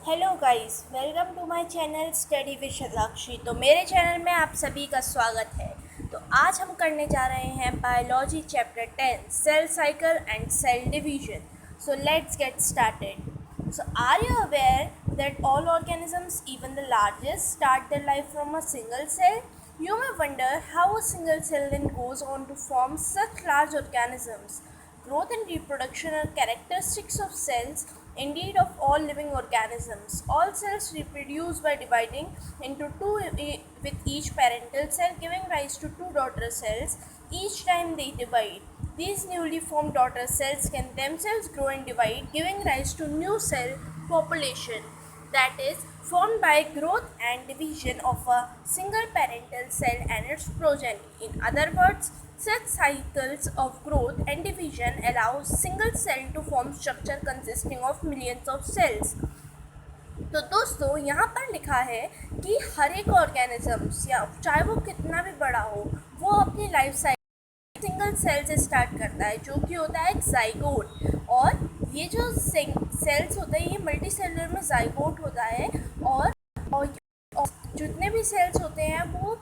Hello guys, welcome to my channel study with Shatakshi. तो मेरे channel में आप सभी का स्वागत है। तो आज हम करने जा रहे हैं biology chapter 10 cell cycle and cell division. So let's get started. So are you aware that all organisms, even the largest, start their life from a single cell? You may wonder how a single cell then goes on to form such large organisms. Growth and reproduction are characteristics of cells, indeed of all living organisms. All cells reproduce by dividing into two with each parental cell, giving rise to two daughter cells each time they divide. These newly formed daughter cells can themselves grow and divide, giving rise to new cell population, that is formed by growth and division of a single parental cell and its progeny. In other words, such cycles of growth and division allow single cell to form structure consisting of millions of cells. तो दोस्तों, यहाँ पर लिखा है कि हर एक organisms या चाहे वो कितना भी बड़ा हो, वो अपनी लाइफ साइकिल सिंगल सेल से स्टार्ट करता है, जो कि होता है एक जाइगोट। और ये जो सेल्स होता है, ये मल्टी सेलुलर में जाइगोट होता है। और जितने भी सेल्स होते हैं वो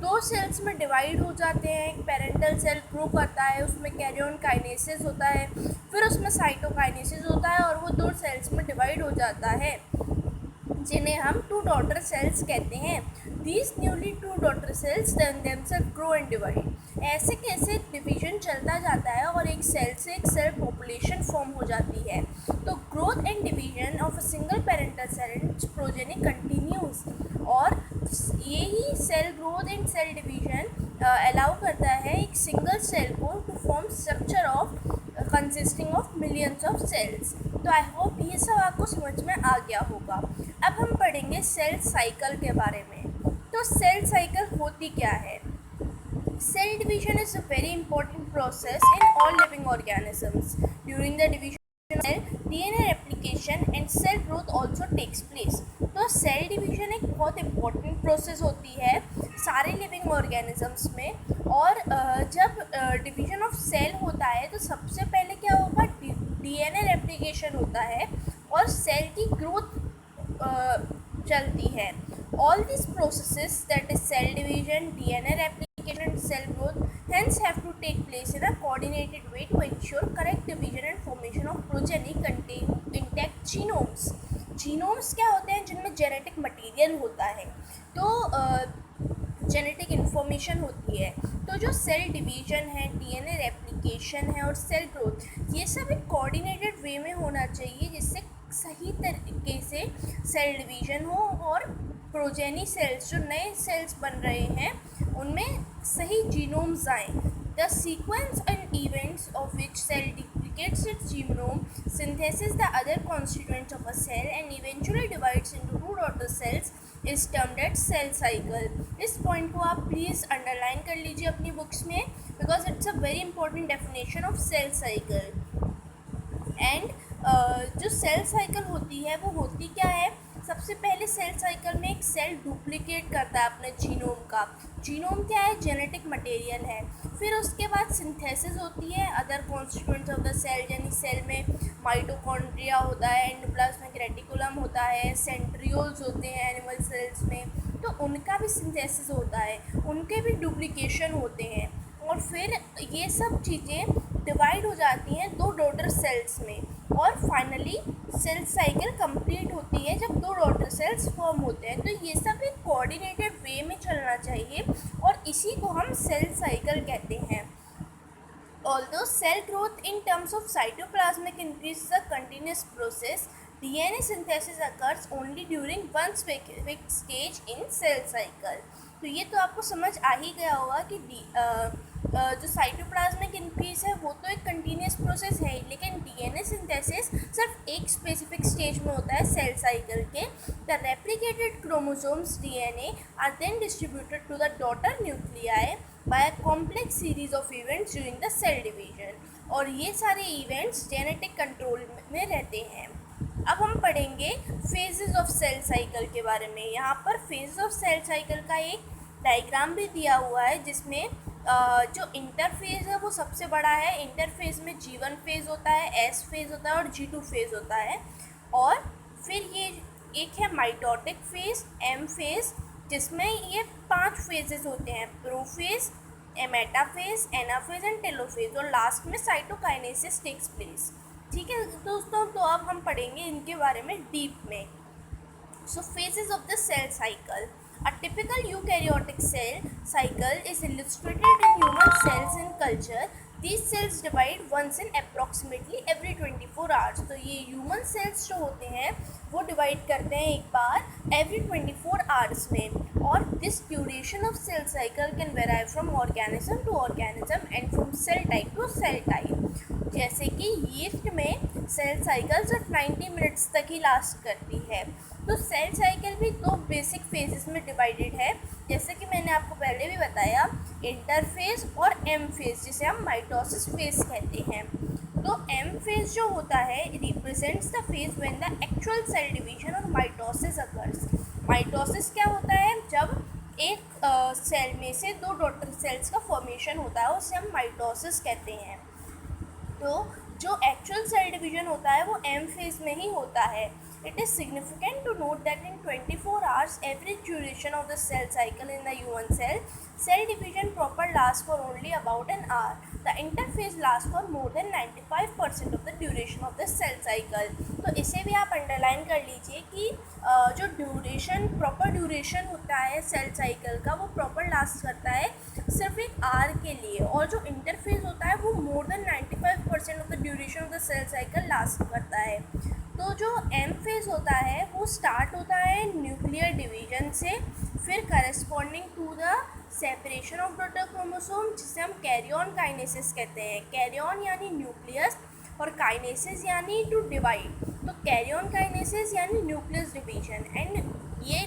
दो सेल्स में डिवाइड हो जाते हैं। एक पेरेंटल सेल ग्रो करता है, उसमें कैरियन काइनेसिस होता है, फिर उसमें साइटोकाइनेसिस होता है, और वो दो सेल्स में डिवाइड हो जाता है, जिन्हें हम टू डॉटर सेल्स कहते हैं। These newly two daughter cells themselves grow and divide. ऐसे कैसे डिवीजन चलता जाता है और एक सेल से एक सेल पॉपुलेशन फॉर्म हो जाती है। तो growth and division of a single parental cell and progeny continues. और यही cell growth and cell division allow करता है एक सिंगल सेल को to form structure of consisting of millions of cells. तो आई होप ये सब आपको समझ में आ गया होगा। अब हम पढ़ेंगे सेल साइकिल के बारे में। तो सेल साइकिल होती क्या है? Cell division is a very important process in all living organisms. During the division of cell, DNA replication and cell growth also takes place. तो सेल डिवीजन एक बहुत इम्पोर्टेंट प्रोसेस होती है सारे लिविंग ऑर्गेनिजम्स में। और जब डिवीजन ऑफ सेल होता है तो सबसे पहले क्या होगा, डीएनए रेप्लिकेशन होता है और सेल की ग्रोथ चलती है। All these processes, that is cell division, DNA replication and cell growth, hence have to take place in a coordinated way to ensure correct division and formation of progeny containing intact genomes. Genomes क्या होते हैं? जिनमें genetic material होता है, तो genetic information होती है। तो जो सेल डिवीजन है, डीएनए रेप्लिकेशन है और सेल ग्रोथ, ये सब एक कोऑर्डिनेटेड वे में होना चाहिए, जिससे सही तरीके से सेल डिवीजन हो और प्रोजेनी सेल्स, जो नए सेल्स बन रहे हैं, उनमें सही जीनोम्स आएँ। The sequence and events of which cell duplicates its genome, synthesis the other constituents of a cell and eventually divides into two daughter cells is termed as cell cycle. इस point को आप please underline कर लीजिए अपनी books में, because it's a very important definition of cell cycle. And जो cell cycle होती है वो होती क्या है? सबसे पहले सेल साइकिल में एक सेल डुप्लीकेट करता है अपने जीनोम का। जीनोम क्या है? जेनेटिक मटेरियल है। फिर उसके बाद सिंथेसिस होती है other constituents of the cell, यानी सेल में माइटोकॉन्ड्रिया होता है, एंडोप्लाज्मिक रेटिकुलम होता है, सेंट्रियोल्स होते हैं एनिमल सेल्स में, तो उनका भी सिंथेसिस होता है, उनके भी डुप्लीकेशन होते हैं। और फिर ये सब चीज़ें डिवाइड हो जाती हैं दो डॉटर सेल्स में, और फाइनली सेल साइकिल कंप्लीट होती है जब दो डॉटर सेल्स फॉर्म होते हैं। तो ये सब एक कोऑर्डिनेटेड वे में चलना चाहिए, और इसी को हम सेल साइकिल कहते हैं। Although cell growth in terms of cytoplasmic increase is a continuous process, DNA synthesis occurs only during one specific stage in cell cycle. तो ये तो आपको समझ आ ही गया होगा कि जो साइटोप्लाज्मिक इंक्रीज है वो तो एक कंटिन्यूस प्रोसेस है, लेकिन डीएनए सिंथेसिस सिर्फ एक स्पेसिफिक स्टेज में होता है सेल साइकिल के। The replicated chromosomes DNA are then distributed to the daughter nuclei by a complex series of events during the cell division, और ये सारे इवेंट्स जेनेटिक कंट्रोल में रहते हैं। अब हम पढ़ेंगे फेजेस ऑफ सेल साइकिल के बारे में। यहाँ पर फेजेस ऑफ सेल साइकिल का एक डायग्राम भी दिया हुआ है, जिसमें जो इंटरफेज है वो सबसे बड़ा है। इंटरफेज में G1 फेज़ होता है, S फेज़ होता है और G2 फेज़ होता है। और फिर एक है माइटोटिक फेज, एम फेज, जिसमें ये 5 फेजेस होते हैं, prophase, metaphase, anaphase and telophase, और लास्ट में साइटोकाइनेसिस टेक्स प्लेस। ठीक है दोस्तों, तो अब हम पढ़ेंगे इनके बारे में डीप में। So phases of the cell cycle. A typical eukaryotic cell cycle is illustrated in human cells in culture. These cells divide once in approximately every 24 hours. तो ये human cells जो होते हैं वो divide करते हैं एक बार every 24 hours में, और this duration of cell cycle can vary from organism to organism and from cell type to cell type. जैसे कि यीस्ट में सेल साइकिल सिर्फ 90 मिनट्स तक ही लास्ट करती है। तो सेल साइकिल भी 2 बेसिक फेजेस में डिवाइडेड है, जैसे कि मैंने आपको पहले भी बताया, इंटरफेज और एम फेज, जिसे हम माइटोसिस फेज कहते हैं। तो एम फेज जो होता है represents the phase when the actual cell division और माइटोसिस अकर्स। माइटोसिस क्या होता है? जब एक सेल में से 2 डॉटर सेल्स का फॉर्मेशन होता है, उसे हम माइटोसिस कहते हैं। तो जो एक्चुअल सेल डिवीजन होता है वो एम फेज में ही होता है। It is significant to note that in 24 hours average duration of the cell cycle in the human cell division proper last for only about an hour. The interphase last for more than 95% of the duration of the cell cycle. तो इसे भी आप underline कर लीजिए कि जो duration, proper duration होता है सेल साइकिल का, वो प्रॉपर लास्ट करता है सिर्फ एक आवर के लिए, और जो इंटरफेज होता है वो more than 95% of the duration of the cell cycle last करता है। तो जो एम फेज होता है वो स्टार्ट होता है न्यूक्लियर डिवीजन से, फिर corresponding to the separation of daughter chromosome, जिसे हम कैरियन काइनेसिस कहते हैं। कैरियन यानी न्यूक्लियस और काइनेसिस यानी टू डिवाइड। तो कैरियन काइनेसिस यानी न्यूक्लियस डिवीजन, एंड ये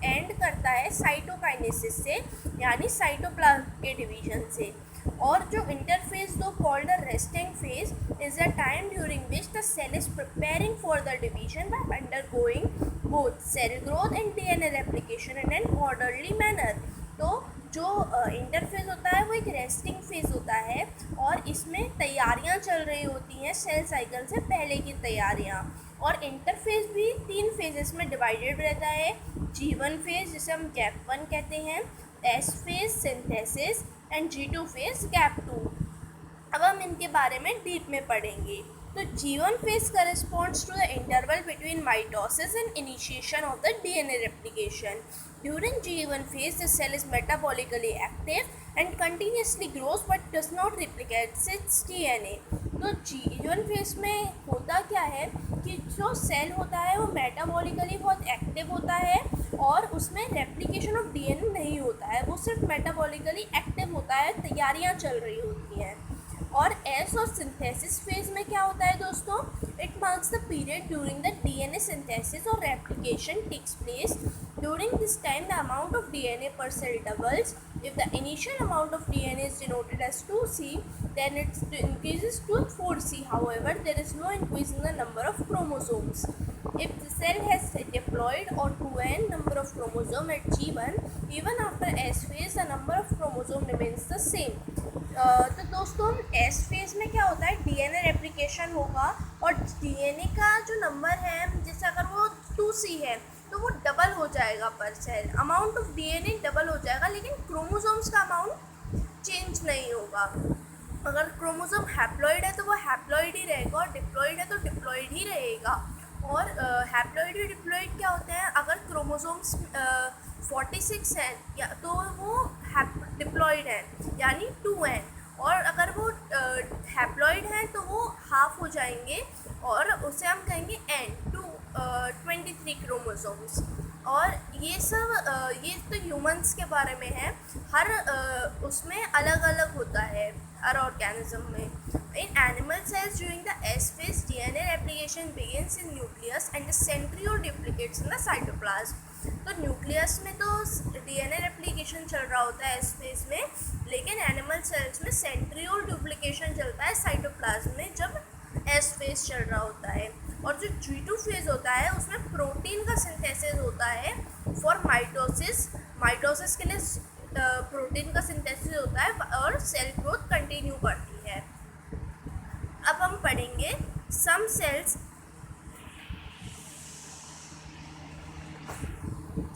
एंड करता है साइटोकाइनेसिस से, यानी साइटोप्लाज्म के डिवीजन से। और जो interphase though called the resting phase is the time during which the cell is preparing for the division by undergoing both cell growth and DNA replication in an orderly manner. तो जो interphase होता है वो एक resting phase होता है, और इसमें तैयारियां चल रही होती हैं सेल साइकिल से पहले की तैयारियां। और इंटरफेज भी 3 फेजेस में डिवाइडेड रहता है, G1 फेज जिसे हम गैप 1 कहते हैं, S phase synthesis and G2 phase gap 2। अब हम इनके बारे में डीप में पढ़ेंगे। तो G1 phase corresponds to the interval between mitosis and initiation of the DNA replication. During G1 phase, the cell is metabolically active and continuously grows but does not replicate its DNA. तो G1 phase में होता क्या है कि जो cell होता है वो मेटाबॉलिकली बहुत एक्टिव होता है, और उसमें रेप्लिकेशन ऑफ DNA नहीं होता है, वो सिर्फ मेटाबॉलिकली एक्टिव होता है, तैयारियां चल रही होती हैं। और एस और सिंथेसिस फेज में क्या होता है दोस्तों? It marks the period during the DNA synthesis और replication takes place. During this time the amount of DNA per cell doubles. If the initial amount of DNA is denoted as 2C, then it increases to 4C. However, there is no increase in the number of chromosomes. If the cell has diploid or 2n number of chromosome at G1, even after S phase, the number of chromosome remains the same. तो दोस्तों S phase में क्या होता है? DNA replication होगा, और DNA का जो नंबर है, जैसे अगर वो 2C है तो वो डबल हो जाएगा पर cell, amount of DNA double हो जाएगा, लेकिन क्रोमोसोम्स का अमाउंट चेंज नहीं होगा। अगर क्रोमोसोम हैप्लॉइड है तो वो हैप्लॉइड ही रहेगा, और डिप्लॉइड है तो डिप्लॉइड ही रहेगा। और हैप्लॉइड और डिप्लॉइड क्या होते हैं? अगर क्रोमोसोम्स 46 हैं या तो वो डिप्लॉइड है यानी 2n, और अगर वो हैप्लॉइड हैं तो वो हाफ हो जाएंगे, और उसे हम कहेंगे n, 23 क्रोमोसोम्स। और ये सब ये तो ह्यूमंस के बारे में है, हर उसमें अलग अलग होता है हर ऑर्गेनिज्म में। In animal cells during the S phase DNA replication begins in nucleus and the centriole duplicates in the cytoplasm. तो न्यूक्लियस में तो डीएनए रेप्लिकेशन चल रहा होता है एस फेज में, लेकिन एनिमल सेल्स में सेंट्रियोल डुप्लिकेशन चलता है साइटोप्लाज्म में जब एस फेज चल रहा होता है। और जो G2 फेज होता है उसमें प्रोटीन का सिंथेसिस होता है फॉर माइटोसिस। माइटोसिस के लिए प्रोटीन का सिंथेसिस होता है, और सेल ग्रोथ कंटिन्यू करती है। अब हम पढ़ेंगे सम sales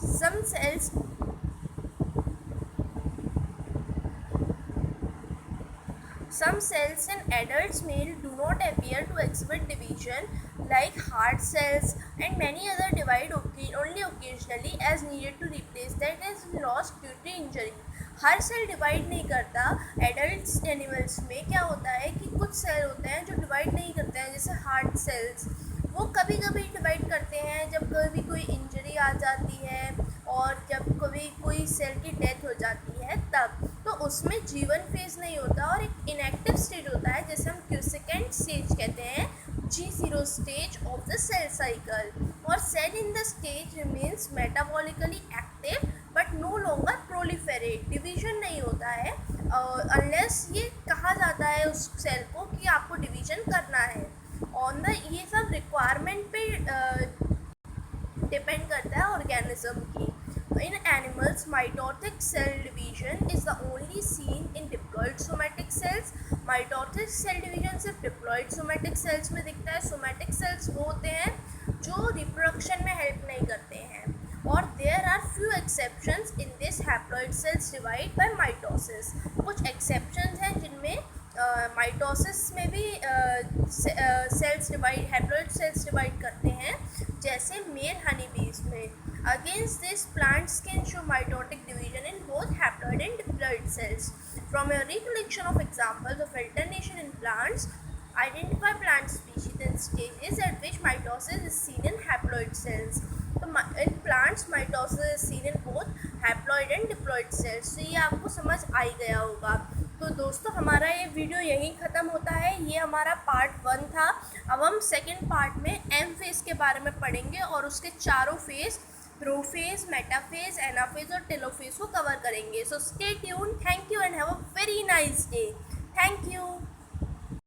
Some cells Some cells in adult male do not appear to exhibit division like heart cells, and many other divide only occasionally as needed to replace that is lost due to injury. हर cell divide नहीं करता. Adult animals में क्या होता है कि कुछ cell होते हैं जो डिवाइड नहीं करते हैं, जैसे हार्ट सेल्स. वो कभी कभी डिवाइड करते हैं जब कभी कोई इंजरी आ जाती है और जब कभी कोई सेल की डेथ हो जाती है तब. तो उसमें जीवन फेज नहीं होता और एक इनएक्टिव स्टेज होता है जैसे हम क्यूसेकेंड स्टेज कहते हैं, G0 stage of the cell cycle. और cell in the stage remains metabolically active but no longer proliferate. Division नहीं होता है अनलेस ये कहा जाता है उस सेल को कि आपको डिवीजन करना है. ऑन द ये सब रिक्वायरमेंट पे डिपेंड करता है ऑर्गेनिज्म की. In animals, mitotic cell division is the only seen in diploid somatic cells. Mitotic cell division सिर्फ diploid somatic cells में दिखता है. somatic cells वो होते हैं जो reproduction में help नहीं करते हैं. और there are few exceptions in this haploid cells divide by mitosis. कुछ exceptions हैं जिनमें माइटोसिस में भी cells divide haploid cells divide करते हैं, जैसे मेल हनी बीज में. Against this plants can show mitotic division in both haploid and diploid cells. From a recollection of examples of alternation in plants, identify plant species and stages at which mitosis is seen in haploid cells. तो in plants mitosis is seen in both haploid and diploid cells. तो ये आपको समझ आ ही गया होगा. तो दोस्तों हमारा ये वीडियो यहीं ख़त्म होता है. ये हमारा पार्ट 1 था. अब हम सेकंड पार्ट में एम फेज़ के बारे में पढ़ेंगे और उसके चारों फेज़ प्रोफेज, मेटाफेज, एनाफेज और टेलोफेज को कवर करेंगे. So stay tune. Thank you and have a very nice day.